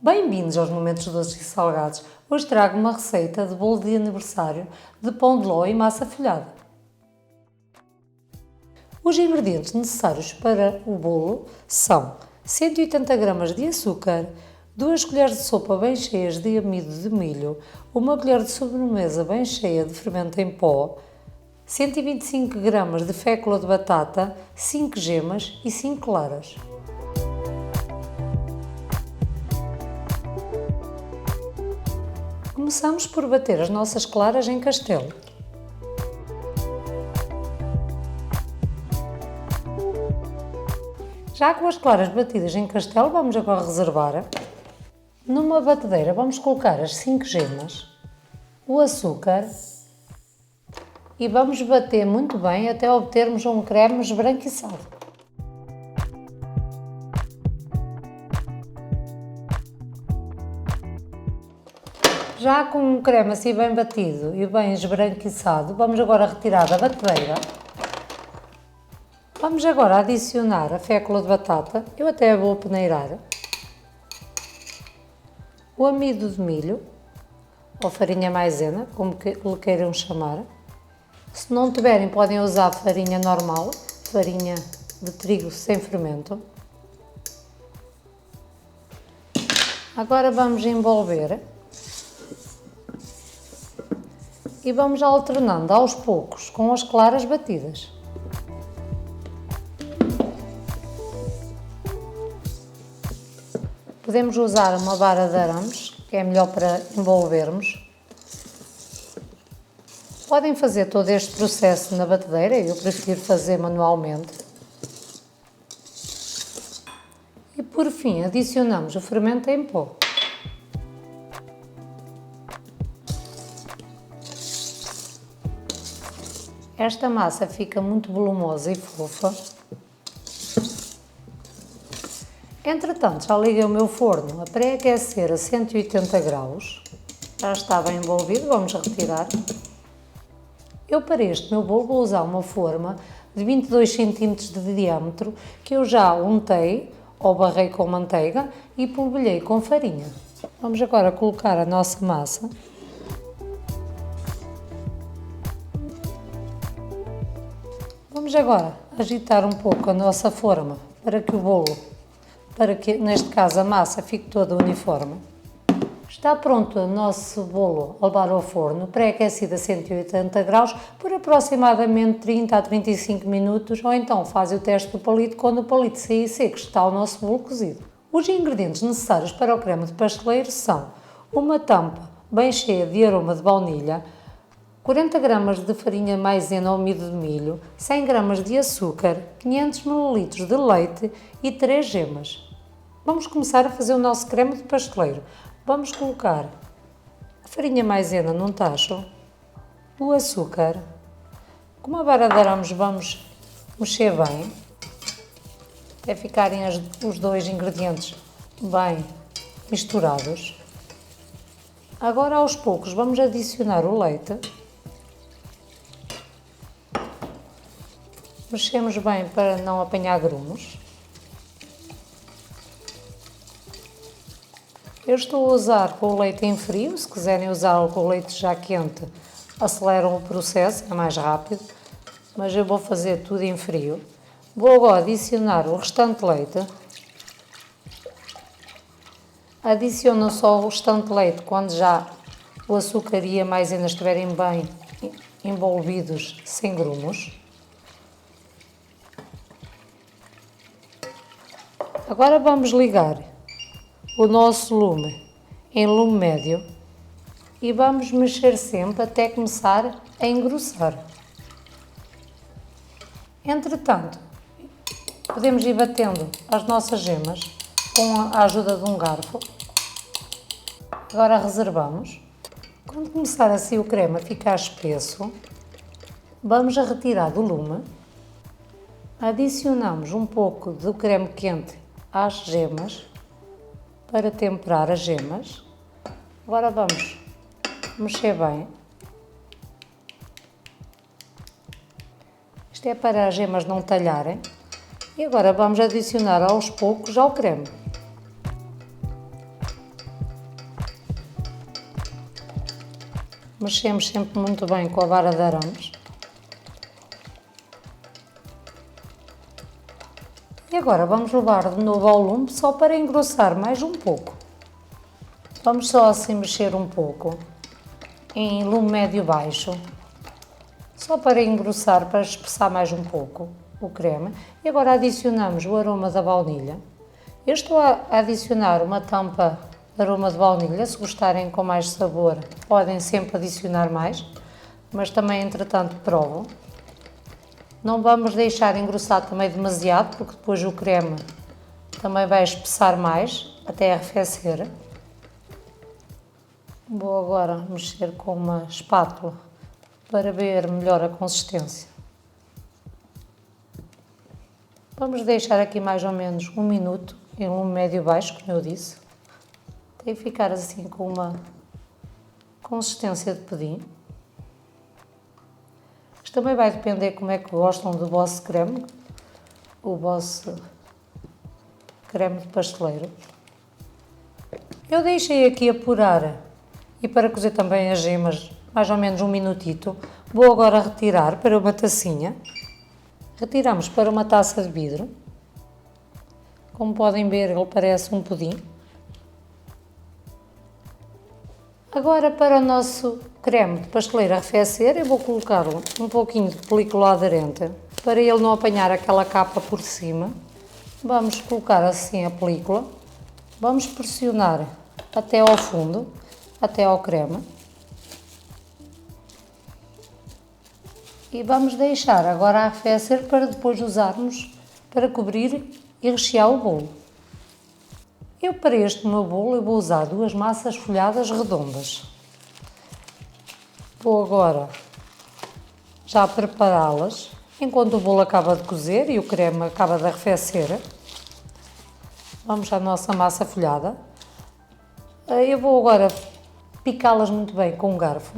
Bem-vindos aos Momentos Doces e Salgados. Hoje trago uma receita de bolo de aniversário de pão de ló e massa folhada. Os ingredientes necessários para o bolo são 180 gramas de açúcar, 2 colheres de sopa bem cheias de amido de milho, uma colher de sobremesa bem cheia de fermento em pó, 125 gramas de fécula de batata, 5 gemas e 5 claras. Começamos por bater as nossas claras em castelo. Já com as claras batidas em castelo, vamos agora reservar. Numa batedeira vamos colocar as 5 gemas, o açúcar e vamos bater muito bem até obtermos um creme esbranquiçado. Já com um creme assim bem batido e bem esbranquiçado, vamos agora retirar da batedeira. Vamos agora adicionar a fécula de batata, eu até vou peneirar, o amido de milho, ou farinha maisena, como lhe queiram chamar. Se não tiverem, podem usar farinha normal, farinha de trigo sem fermento. Agora vamos envolver. E vamos alternando aos poucos com as claras batidas. Podemos usar uma vara de arames, que é melhor para envolvermos. Podem fazer todo este processo na batedeira, eu prefiro fazer manualmente. E por fim adicionamos o fermento em pó. Esta massa fica muito volumosa e fofa. Entretanto, já liguei o meu forno a pré-aquecer a 180 graus. Já está bem envolvido, vamos retirar. Eu para este meu bolo vou usar uma forma de 22 cm de diâmetro que eu já untei ou barrei com manteiga e polvilhei com farinha. Vamos agora colocar a nossa massa. Vamos agora agitar um pouco a nossa forma para que neste caso a massa fique toda uniforme. Está pronto o nosso bolo a levar ao forno, pré-aquecido a 180 graus, por aproximadamente 30 a 35 minutos, ou então faz o teste do palito, quando o palito sair seco está o nosso bolo cozido. Os ingredientes necessários para o creme de pasteleiro são uma tampa bem cheia de aroma de baunilha, 40 gramas de farinha maisena ou amido de milho, 100 gramas de açúcar, 500 ml de leite e 3 gemas. Vamos começar a fazer o nosso creme de pasteleiro. Vamos colocar a farinha maisena num tacho, o açúcar, com uma vara de arames vamos mexer bem, até ficarem os dois ingredientes bem misturados. Agora aos poucos vamos adicionar o leite. Mexemos bem para não apanhar grumos. Eu estou a usar com o leite em frio, se quiserem usá-lo com o leite já quente, aceleram o processo, é mais rápido, mas eu vou fazer tudo em frio. Vou agora adicionar o restante leite. Adiciono só o restante leite quando já o açúcar e a maisena estiverem bem envolvidos, sem grumos. Agora vamos ligar o nosso lume em lume médio e vamos mexer sempre até começar a engrossar. Entretanto, podemos ir batendo as nossas gemas com a ajuda de um garfo. Agora reservamos. Quando começar assim o creme a ficar espesso, vamos a retirar do lume. Adicionamos um pouco do creme quente às gemas para temperar as gemas. Agora vamos mexer bem Isto é para as gemas não talharem. E agora vamos adicionar aos poucos já o creme. Mexemos sempre muito bem com a vara de arames. E agora vamos levar de novo ao lume só para engrossar mais um pouco. Vamos só assim mexer um pouco, em lume médio-baixo, só para engrossar, para espessar mais um pouco o creme. E agora adicionamos o aroma da baunilha. Eu estou a adicionar uma tampa de aroma de baunilha, se gostarem com mais sabor podem sempre adicionar mais, mas também entretanto provo. Não vamos deixar engrossar também demasiado, porque depois o creme também vai espessar mais, até arrefecer. Vou agora mexer com uma espátula para ver melhor a consistência. Vamos deixar aqui mais ou menos 1 minuto em lume médio-baixo, como eu disse, até ficar assim com uma consistência de pudim. Isto também vai depender como é que gostam do vosso creme, o vosso creme de pasteleiro. Eu deixei aqui apurar e para cozer também as gemas mais ou menos 1 minutito. Vou agora retirar para uma tacinha. Retiramos para uma taça de vidro. Como podem ver, ele parece um pudim. Agora, para o nosso creme de pasteleiro arrefecer, eu vou colocar um pouquinho de película aderente para ele não apanhar aquela capa por cima. Vamos colocar assim a película, vamos pressionar até ao fundo, até ao creme. E vamos deixar agora arrefecer para depois usarmos para cobrir e rechear o bolo. Eu para este meu bolo eu vou usar 2 massas folhadas redondas. Vou agora já prepará-las enquanto o bolo acaba de cozer e o creme acaba de arrefecer. Vamos à nossa massa folhada. Eu vou agora picá-las muito bem com um garfo.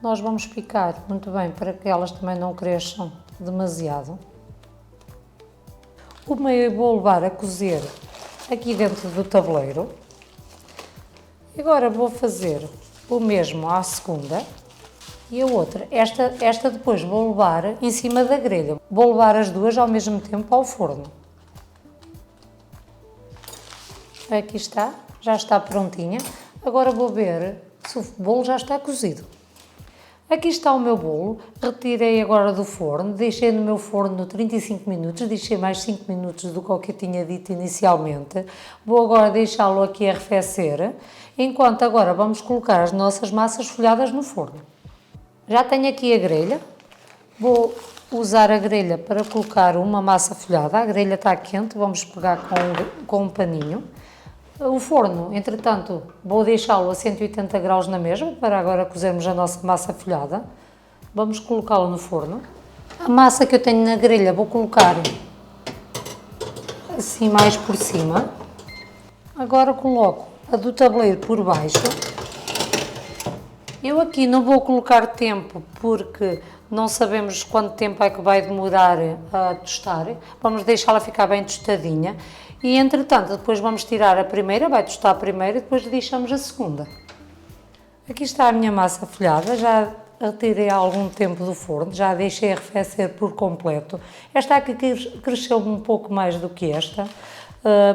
Nós vamos picar muito bem para que elas também não cresçam demasiado. Uma eu vou levar a cozer aqui dentro do tabuleiro. Agora vou fazer o mesmo à segunda e a outra. Esta depois vou levar em cima da grelha. Vou levar as duas ao mesmo tempo ao forno. Aqui está, já está prontinha. Agora vou ver se o bolo já está cozido. Aqui está o meu bolo, retirei agora do forno, deixei no meu forno 35 minutos, deixei mais 5 minutos do que eu tinha dito inicialmente. Vou agora deixá-lo aqui arrefecer, enquanto agora vamos colocar as nossas massas folhadas no forno. Já tenho aqui a grelha, vou usar a grelha para colocar uma massa folhada, a grelha está quente, vamos pegar com um paninho. O forno, entretanto, vou deixá-lo a 180 graus na mesma, para agora cozermos a nossa massa folhada. Vamos colocá-lo no forno. A massa que eu tenho na grelha vou colocar assim mais por cima. Agora coloco a do tabuleiro por baixo. Eu aqui não vou colocar tempo, porque não sabemos quanto tempo é que vai demorar a tostar. Vamos deixá-la ficar bem tostadinha. E, entretanto, depois vamos tirar a primeira, vai tostar a primeira e depois deixamos a segunda. Aqui está a minha massa folhada, já a retirei há algum tempo do forno, já a deixei arrefecer por completo. Esta aqui cresceu um pouco mais do que esta,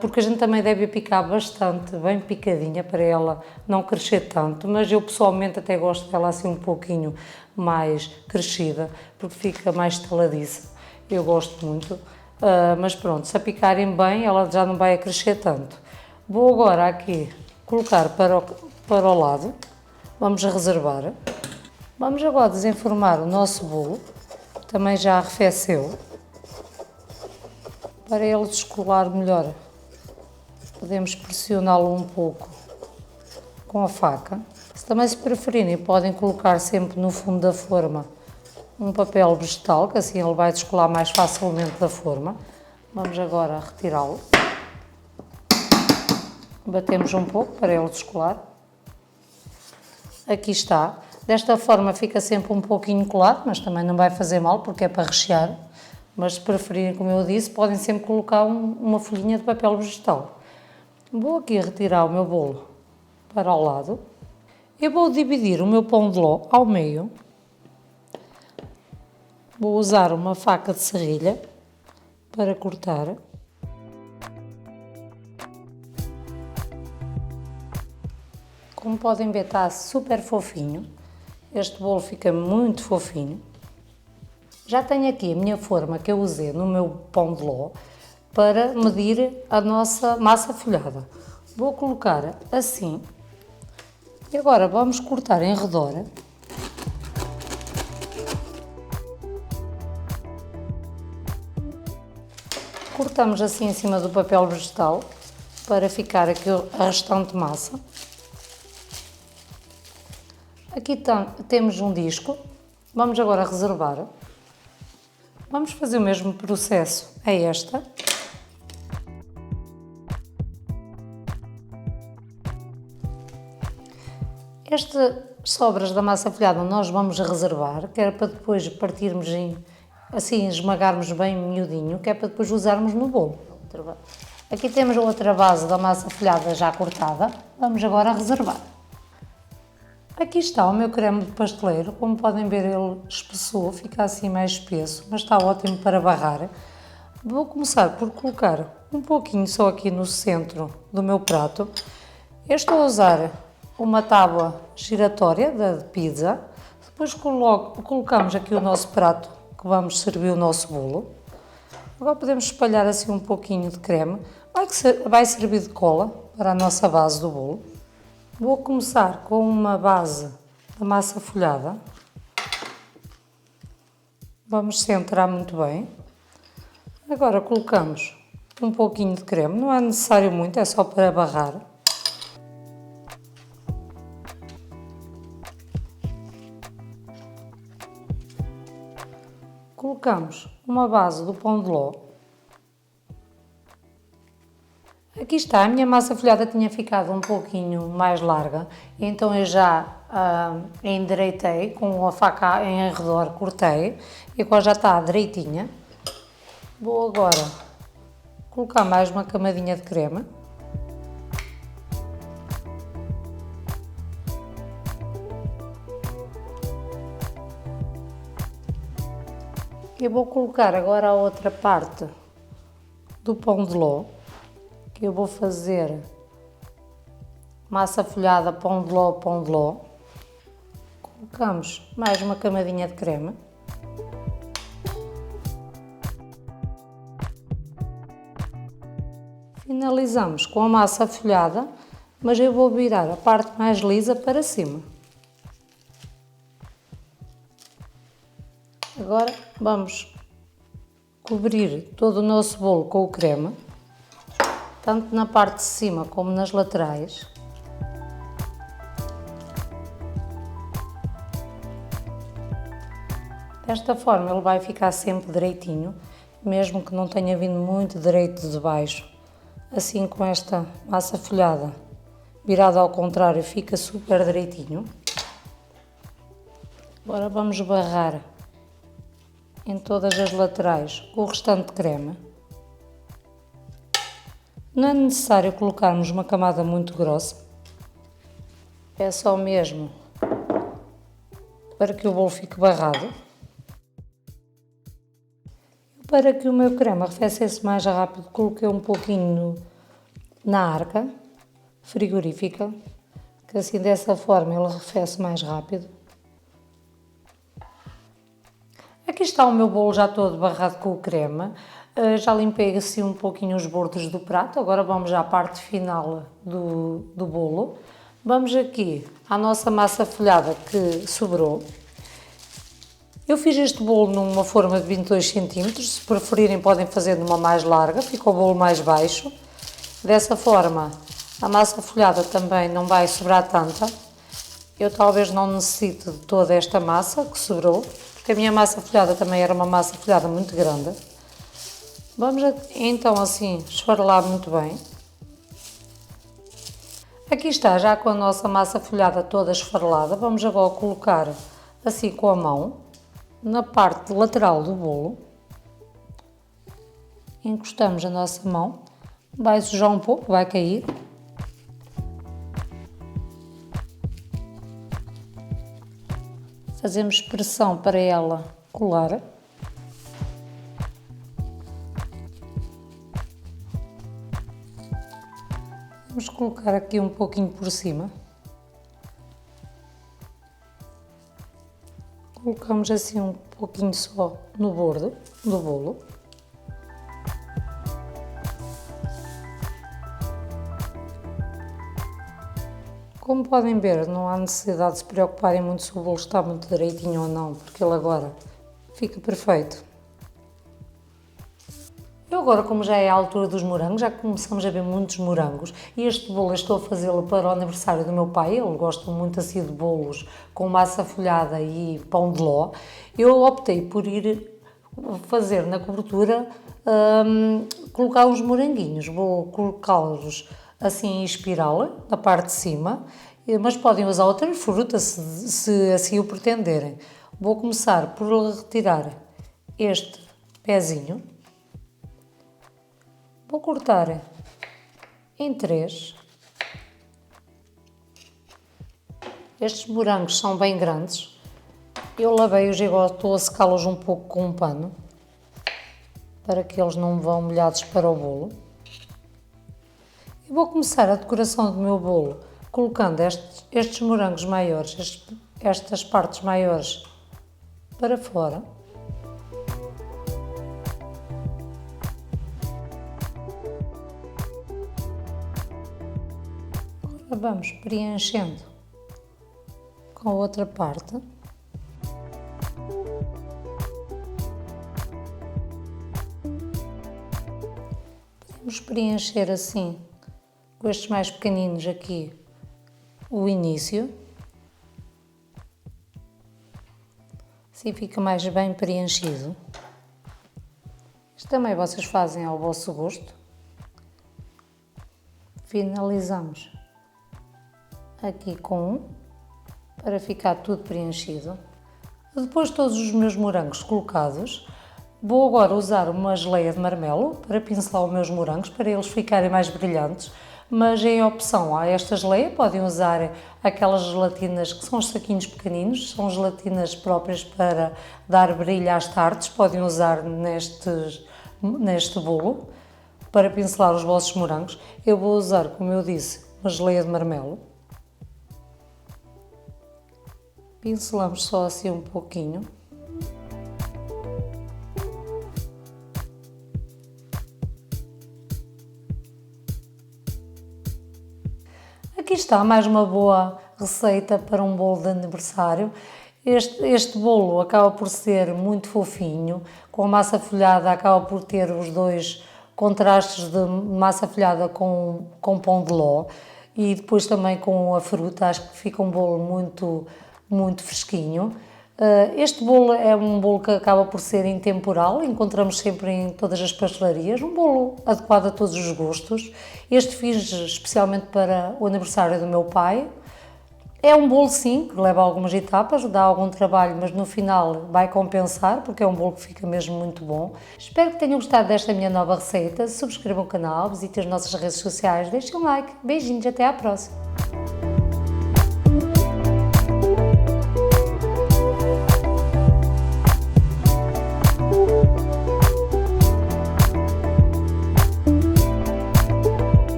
porque a gente também deve picar bastante, bem picadinha, para ela não crescer tanto, mas eu pessoalmente até gosto dela assim um pouquinho mais crescida, porque fica mais taladiça. Eu gosto muito. Mas pronto, se a picarem bem, ela já não vai crescer tanto. Vou agora aqui colocar para o lado, vamos reservar. Vamos agora desenformar o nosso bolo, também já arrefeceu, para ele descolar melhor. Podemos pressioná-lo um pouco com a faca. Se preferirem, podem colocar sempre no fundo da forma um papel vegetal, que assim ele vai descolar mais facilmente da forma. Vamos agora retirá-lo. Batemos um pouco para ele descolar. Aqui está. Desta forma fica sempre um pouquinho colado, mas também não vai fazer mal porque é para rechear. Mas se preferirem, como eu disse, podem sempre colocar uma folhinha de papel vegetal. Vou aqui retirar o meu bolo para o lado. Eu vou dividir o meu pão de ló ao meio. Vou usar uma faca de serrilha para cortar. Como podem ver, está super fofinho. Este bolo fica muito fofinho. Já tenho aqui a minha forma que eu usei no meu pão de ló para medir a nossa massa folhada. Vou colocar assim. E agora vamos cortar em redor. Cortamos assim em cima do papel vegetal para ficar aqui a restante massa. Aqui temos um disco. Vamos agora reservar. Vamos fazer o mesmo processo a esta. Estas sobras da massa folhada nós vamos reservar, que era para depois partirmos assim, esmagarmos bem miudinho, que é para depois usarmos no bolo. Aqui temos a outra base da massa folhada já cortada, vamos agora reservar. Aqui está o meu creme de pasteleiro, como podem ver ele espessou, fica assim mais espesso, mas está ótimo para barrar. Vou começar por colocar um pouquinho só aqui no centro do meu prato. Eu estou a usar uma tábua giratória de pizza, depois colocamos aqui o nosso prato que vamos servir o nosso bolo. Agora podemos espalhar assim um pouquinho de creme, vai servir de cola para a nossa base do bolo. Vou começar com uma base da massa folhada, vamos centrar muito bem. Agora colocamos um pouquinho de creme, não é necessário muito, é só para barrar. Colocamos uma base do pão de ló. Aqui está, a minha massa folhada tinha ficado um pouquinho mais larga, então eu já endireitei com a faca em redor, cortei e agora já está direitinha. Vou agora colocar mais uma camadinha de creme. Eu vou colocar agora a outra parte do pão de ló, que eu vou fazer massa folhada, pão de ló, pão de ló. Colocamos mais uma camadinha de creme. Finalizamos com a massa folhada, mas eu vou virar a parte mais lisa para cima. Agora vamos cobrir todo o nosso bolo com o creme, tanto na parte de cima como nas laterais. Desta forma ele vai ficar sempre direitinho, mesmo que não tenha vindo muito direito de baixo. Assim, com esta massa folhada virada ao contrário, fica super direitinho. Agora vamos barrar em todas as laterais o restante de creme. Não é necessário colocarmos uma camada muito grossa, é só mesmo para que o bolo fique barrado. Para que o meu creme arrefecesse mais rápido, coloquei um pouquinho na arca frigorífica, que assim dessa forma ele arrefece mais rápido. Aqui está o meu bolo já todo barrado com o creme. Já limpei assim um pouquinho os bordos do prato, agora vamos à parte final do bolo. Vamos aqui à nossa massa folhada que sobrou. Eu fiz este bolo numa forma de 22 cm, se preferirem podem fazer numa mais larga, fica o bolo mais baixo. Dessa forma a massa folhada também não vai sobrar tanta. Eu talvez não necessite de toda esta massa que sobrou, porque a minha massa folhada também era uma massa folhada muito grande. Vamos então assim esfarelar muito bem. Aqui está, já com a nossa massa folhada toda esfarelada, vamos agora colocar assim com a mão na parte lateral do bolo. Encostamos a nossa mão, vai sujar um pouco, vai cair. Fazemos pressão para ela colar. Vamos colocar aqui um pouquinho por cima. Colocamos assim um pouquinho só no bordo do bolo. Como podem ver, não há necessidade de se preocuparem muito se o bolo está muito direitinho ou não, porque ele agora fica perfeito. Eu agora, como já é a altura dos morangos, já começamos a ver muitos morangos, e este bolo eu estou a fazê-lo para o aniversário do meu pai, ele gosta muito assim de bolos com massa folhada e pão de ló. Eu optei por ir fazer na cobertura, colocar uns moranguinhos, vou colocá-los assim em espiral, na parte de cima, mas podem usar outras frutas se assim o pretenderem. Vou começar por retirar este pezinho. Vou cortar em 3. Estes morangos são bem grandes. Eu lavei-os e agora estou a secá-los um pouco com um pano, para que eles não vão molhados para o bolo. E vou começar a decoração do meu bolo colocando estes morangos maiores, estas partes maiores para fora. Vamos preenchendo com a outra parte. Podemos preencher assim, com estes mais pequeninos aqui, o início. Assim fica mais bem preenchido. Isto também vocês fazem ao vosso gosto. Finalizamos aqui com um, para ficar tudo preenchido. Depois de todos os meus morangos colocados, vou agora usar uma geleia de marmelo para pincelar os meus morangos, para eles ficarem mais brilhantes, mas em opção a esta geleia podem usar aquelas gelatinas que são os saquinhos pequeninos, são gelatinas próprias para dar brilho às tartes, podem usar neste bolo para pincelar os vossos morangos. Eu vou usar, como eu disse, uma geleia de marmelo. Pincelamos só assim um pouquinho. Aqui está mais uma boa receita para um bolo de aniversário. Este bolo acaba por ser muito fofinho, com a massa folhada acaba por ter os dois contrastes de massa folhada com pão de ló e depois também com a fruta. Acho que fica um bolo muito fresquinho. Este bolo é um bolo que acaba por ser intemporal, encontramos sempre em todas as pastelarias, um bolo adequado a todos os gostos. Este fiz especialmente para o aniversário do meu pai. É um bolo sim, que leva algumas etapas, dá algum trabalho, mas no final vai compensar, porque é um bolo que fica mesmo muito bom. Espero que tenham gostado desta minha nova receita, subscrevam o canal, visitem as nossas redes sociais, deixem um like, beijinhos, até à próxima!